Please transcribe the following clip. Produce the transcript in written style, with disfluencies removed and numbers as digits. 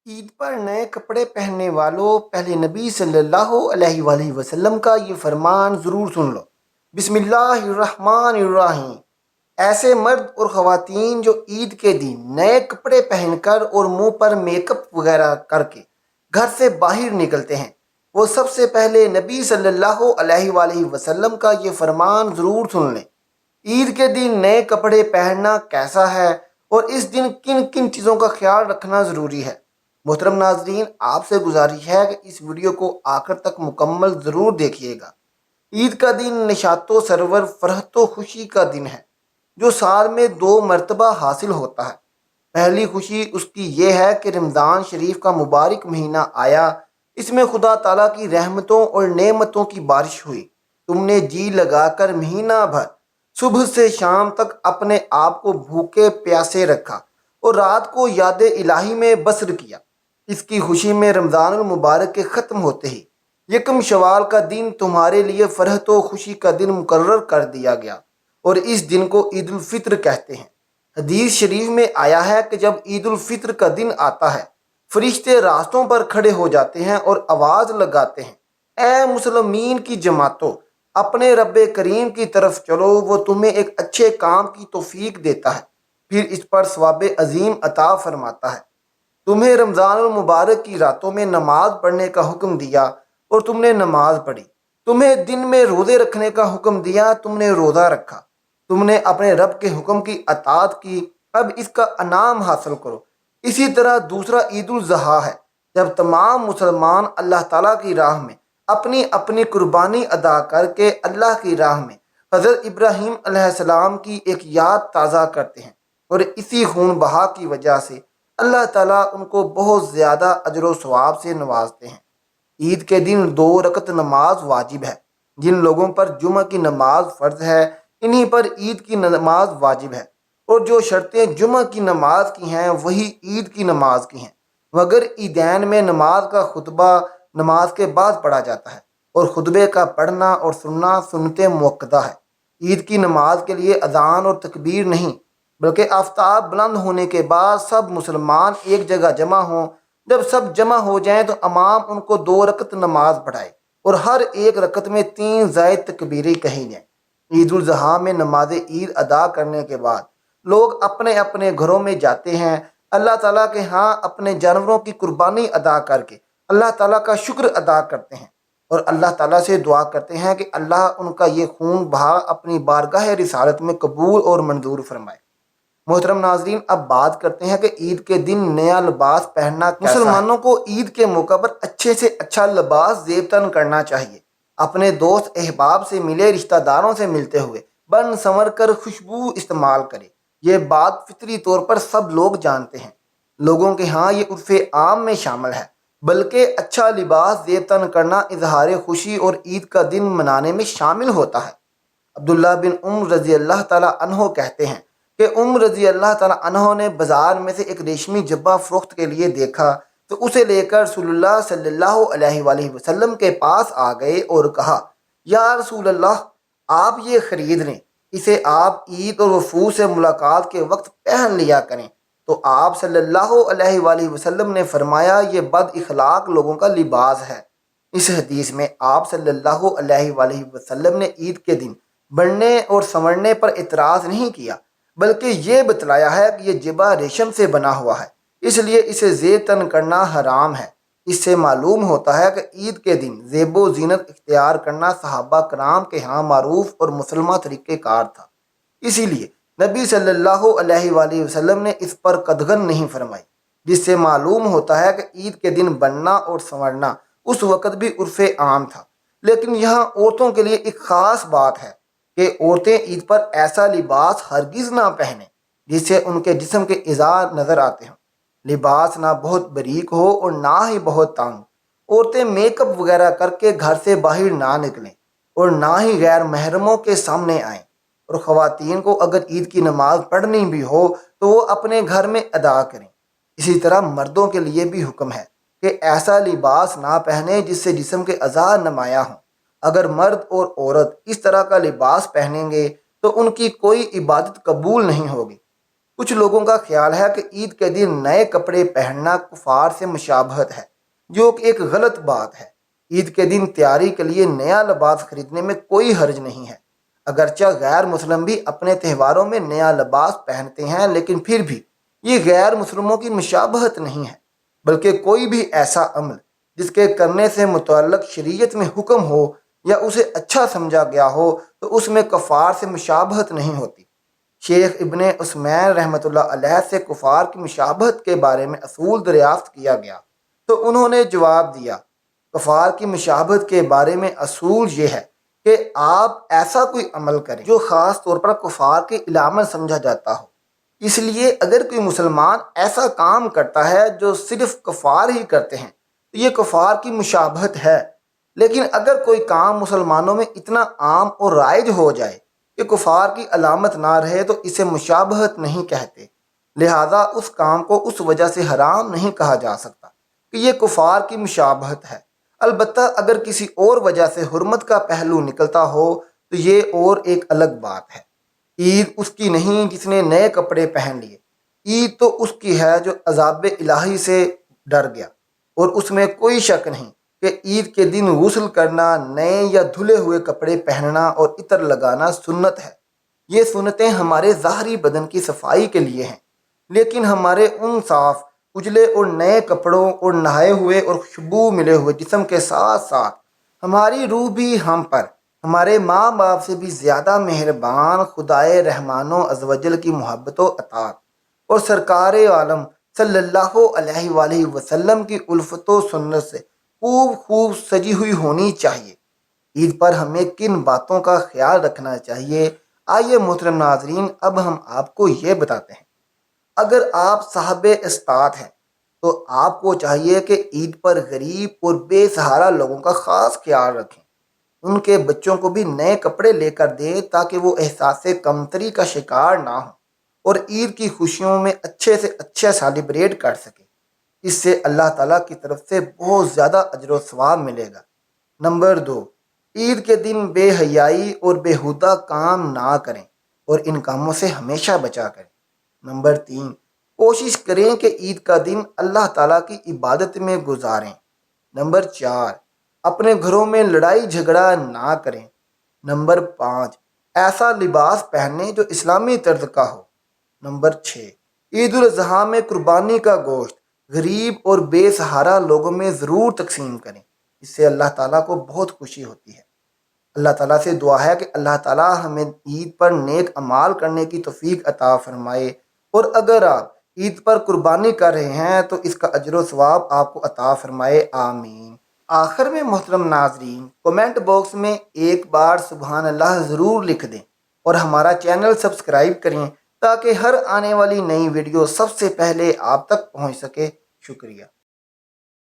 عید پر نئے کپڑے پہننے والوں پہلے نبی صلی اللہ علیہ وآلہ وسلم کا یہ فرمان ضرور سن لو۔ بسم اللہ الرحمن الرحیم۔ ایسے مرد اور خواتین جو عید کے دن نئے کپڑے پہن کر اور منہ پر میک اپ وغیرہ کر کے گھر سے باہر نکلتے ہیں، وہ سب سے پہلے نبی صلی اللہ علیہ وآلہ وسلم کا یہ فرمان ضرور سن لیں۔ عید کے دن نئے کپڑے پہننا کیسا ہے اور اس دن کن کن چیزوں کا خیال رکھنا ضروری ہے؟ محترم ناظرین، آپ سے گزارش ہے کہ اس ویڈیو کو آخر تک مکمل ضرور دیکھیے گا۔ عید کا دن نشاط و سرور، فرحت و خوشی کا دن ہے جو سال میں 2 مرتبہ حاصل ہوتا ہے۔ پہلی خوشی اس کی یہ ہے کہ رمضان شریف کا مبارک مہینہ آیا، اس میں خدا تعالیٰ کی رحمتوں اور نعمتوں کی بارش ہوئی۔ تم نے جی لگا کر مہینہ بھر صبح سے شام تک اپنے آپ کو بھوکے پیاسے رکھا اور رات کو یاد الہی میں بسر کیا۔ اس کی خوشی میں رمضان المبارک کے ختم ہوتے ہی یکم شوال کا دن تمہارے لیے فرحت و خوشی کا دن مقرر کر دیا گیا اور اس دن کو عید الفطر کہتے ہیں۔ حدیث شریف میں آیا ہے کہ جب عید الفطر کا دن آتا ہے، فرشتے راستوں پر کھڑے ہو جاتے ہیں اور آواز لگاتے ہیں، اے مسلمین کی جماعتوں، اپنے رب کریم کی طرف چلو، وہ تمہیں ایک اچھے کام کی توفیق دیتا ہے، پھر اس پر ثواب عظیم عطا فرماتا ہے۔ تمہیں رمضان المبارک کی راتوں میں نماز پڑھنے کا حکم دیا اور تم نے نماز پڑھی۔ تمہیں دن میں روزے رکھنے کا حکم دیا، تم نے روزہ رکھا۔ تم نے اپنے رب کے حکم کی اطاعت کی، اب اس کا انعام حاصل کرو۔ اسی طرح دوسرا عید الاضحیٰ ہے، جب تمام مسلمان اللہ تعالیٰ کی راہ میں اپنی اپنی قربانی ادا کر کے اللہ کی راہ میں حضرت ابراہیم علیہ السلام کی ایک یاد تازہ کرتے ہیں، اور اسی خون بہا کی وجہ سے اللہ تعالیٰ ان کو بہت زیادہ اجر و ثواب سے نوازتے ہیں۔ عید کے دن 2 رکعت نماز واجب ہے۔ جن لوگوں پر جمعہ کی نماز فرض ہے، انہی پر عید کی نماز واجب ہے، اور جو شرطیں جمعہ کی نماز کی ہیں وہی عید کی نماز کی ہیں، مگر عیدین میں نماز کا خطبہ نماز کے بعد پڑھا جاتا ہے، اور خطبے کا پڑھنا اور سننا سنت موقدہ ہے۔ عید کی نماز کے لیے اذان اور تکبیر نہیں، بلکہ آفتاب بلند ہونے کے بعد سب مسلمان ایک جگہ جمع ہوں۔ جب سب جمع ہو جائیں تو امام ان کو 2 رکعت نماز پڑھائے اور ہر ایک رکعت میں 3 زائد تکبیریں کہی جائیں۔ عید الاضحیٰ میں نماز عید ادا کرنے کے بعد لوگ اپنے اپنے گھروں میں جاتے ہیں، اللہ تعالیٰ کے ہاں اپنے جانوروں کی قربانی ادا کر کے اللہ تعالیٰ کا شکر ادا کرتے ہیں اور اللہ تعالیٰ سے دعا کرتے ہیں کہ اللہ ان کا یہ خون بہا اپنی بارگاہ رسالت میں قبول اور منظور فرمائے۔ محترم ناظرین، اب بات کرتے ہیں کہ عید کے دن نیا لباس پہننا کیسا ہے۔ مسلمانوں کو عید کے موقع پر اچھے سے اچھا لباس زیب تن کرنا چاہیے۔ اپنے دوست احباب سے ملے، رشتہ داروں سے ملتے ہوئے بن سنور کر خوشبو استعمال کرے، یہ بات فطری طور پر سب لوگ جانتے ہیں۔ لوگوں کے ہاں یہ عرف عام میں شامل ہے، بلکہ اچھا لباس زیب تن کرنا اظہار خوشی اور عید کا دن منانے میں شامل ہوتا ہے۔ عبداللہ بن عمر رضی اللہ تعالیٰ عنہ کہتے ہیں کہ عمر رضی اللہ تعالیٰ عنہ نے بازار میں سے ایک ریشمی جبہ فروخت کے لیے دیکھا تو اسے لے کر رسول اللہ صلی اللہ علیہ وآلہ وسلم کے پاس آ گئے اور کہا، یا رسول اللہ، آپ یہ خرید لیں، اسے آپ عید اور وفود سے ملاقات کے وقت پہن لیا کریں۔ تو آپ صلی اللہ علیہ وآلہ وسلم نے فرمایا، یہ بد اخلاق لوگوں کا لباس ہے۔ اس حدیث میں آپ صلی اللہ علیہ وآلہ وسلم نے عید کے دن بڑھنے اور سنورنے پر اعتراض نہیں کیا، بلکہ یہ بتلایا ہے کہ یہ جبہ ریشم سے بنا ہوا ہے، اس لیے اسے زیب تن کرنا حرام ہے۔ اس سے معلوم ہوتا ہے کہ عید کے دن زیب و زینت اختیار کرنا صحابہ کرام کے ہاں معروف اور مسلمہ طریقہ کار تھا، اسی لیے نبی صلی اللہ علیہ وآلہ وسلم نے اس پر قدغن نہیں فرمائی، جس سے معلوم ہوتا ہے کہ عید کے دن بننا اور سنورنا اس وقت بھی عرف عام تھا۔ لیکن یہاں عورتوں کے لیے ایک خاص بات ہے کہ عورتیں عید پر ایسا لباس ہرگز نہ پہنیں جس سے ان کے جسم کے اعضاء نظر آتے ہوں۔ لباس نہ بہت باریک ہو اور نہ ہی بہت تنگ۔ عورتیں میک اپ وغیرہ کر کے گھر سے باہر نہ نکلیں اور نہ ہی غیر محرموں کے سامنے آئیں، اور خواتین کو اگر عید کی نماز پڑھنی بھی ہو تو وہ اپنے گھر میں ادا کریں۔ اسی طرح مردوں کے لیے بھی حکم ہے کہ ایسا لباس نہ پہنے جس سے جسم کے اعضاء نمایاں ہوں۔ اگر مرد اور عورت اس طرح کا لباس پہنیں گے تو ان کی کوئی عبادت قبول نہیں ہوگی۔ کچھ لوگوں کا خیال ہے کہ عید کے دن نئے کپڑے پہننا کفار سے مشابہت ہے، جو کہ ایک غلط بات ہے۔ عید کے دن تیاری کے لیے نیا لباس خریدنے میں کوئی حرج نہیں ہے۔ اگرچہ غیر مسلم بھی اپنے تہواروں میں نیا لباس پہنتے ہیں، لیکن پھر بھی یہ غیر مسلموں کی مشابہت نہیں ہے، بلکہ کوئی بھی ایسا عمل جس کے کرنے سے متعلق شریعت میں حکم ہو یا اسے اچھا سمجھا گیا ہو تو اس میں کفار سے مشابہت نہیں ہوتی۔ شیخ ابن عثمان رحمۃ اللہ علیہ سے کفار کی مشابہت کے بارے میں اصول دریافت کیا گیا تو انہوں نے جواب دیا، کفار کی مشابہت کے بارے میں اصول یہ ہے کہ آپ ایسا کوئی عمل کریں جو خاص طور پر کفار کی علامت سمجھا جاتا ہو۔ اس لیے اگر کوئی مسلمان ایسا کام کرتا ہے جو صرف کفار ہی کرتے ہیں تو یہ کفار کی مشابہت ہے، لیکن اگر کوئی کام مسلمانوں میں اتنا عام اور رائج ہو جائے کہ کفار کی علامت نہ رہے تو اسے مشابہت نہیں کہتے، لہذا اس کام کو اس وجہ سے حرام نہیں کہا جا سکتا کہ یہ کفار کی مشابہت ہے۔ البتہ اگر کسی اور وجہ سے حرمت کا پہلو نکلتا ہو تو یہ اور ایک الگ بات ہے۔ عید اس کی نہیں جس نے نئے کپڑے پہن لیے، عید تو اس کی ہے جو عذاب الہی سے ڈر گیا، اور اس میں کوئی شک نہیں کہ عید کے دن غسل کرنا، نئے یا دھلے ہوئے کپڑے پہننا اور عطر لگانا سنت ہے۔ یہ سنتیں ہمارے ظاہری بدن کی صفائی کے لیے ہیں، لیکن ہمارے ان صاف اجلے اور نئے کپڑوں اور نہائے ہوئے اور خوشبو ملے ہوئے جسم کے ساتھ ساتھ ہماری روح بھی ہم پر ہمارے ماں باپ سے بھی زیادہ مہربان خدائے رحمان و عزوجل کی محبت و اطاعت اور سرکار عالم صلی اللہ علیہ وآلہ وسلم کی الفت و سنت سے خوب سجی ہوئی ہونی چاہیے۔ عید پر ہمیں کن باتوں کا خیال رکھنا چاہیے؟ آئیے محترم ناظرین، اب ہم آپ کو یہ بتاتے ہیں۔ اگر آپ صاحب استطاعت ہیں تو آپ کو چاہیے کہ عید پر غریب اور بے سہارا لوگوں کا خاص خیال رکھیں، ان کے بچوں کو بھی نئے کپڑے لے کر دیں تاکہ وہ احساس کمتری کا شکار نہ ہوں اور عید کی خوشیوں میں اچھے سے اچھا سیلیبریٹ کر سکیں۔ اس سے اللہ تعالیٰ کی طرف سے بہت زیادہ اجر و ثواب ملے گا۔ نمبر 2، عید کے دن بے حیائی اور بیہودہ کام نہ کریں اور ان کاموں سے ہمیشہ بچا کریں۔ نمبر 3، کوشش کریں کہ عید کا دن اللہ تعالیٰ کی عبادت میں گزاریں۔ نمبر 4، اپنے گھروں میں لڑائی جھگڑا نہ کریں۔ نمبر 5، ایسا لباس پہنیں جو اسلامی طرز کا ہو۔ نمبر 6، عید الاضحیٰ میں قربانی کا گوشت غریب اور بے سہارا لوگوں میں ضرور تقسیم کریں، اس سے اللہ تعالیٰ کو بہت خوشی ہوتی ہے۔ اللہ تعالیٰ سے دعا ہے کہ اللہ تعالیٰ ہمیں عید پر نیک اعمال کرنے کی توفیق عطا فرمائے، اور اگر آپ عید پر قربانی کر رہے ہیں تو اس کا اجر و ثواب آپ کو عطا فرمائے، آمین۔ آخر میں محترم ناظرین، کومنٹ باکس میں ایک بار سبحان اللہ ضرور لکھ دیں اور ہمارا چینل سبسکرائب کریں تاکہ ہر آنے والی نئی ویڈیو سب سے پہلے آپ تک پہنچ سکے۔ شکریہ۔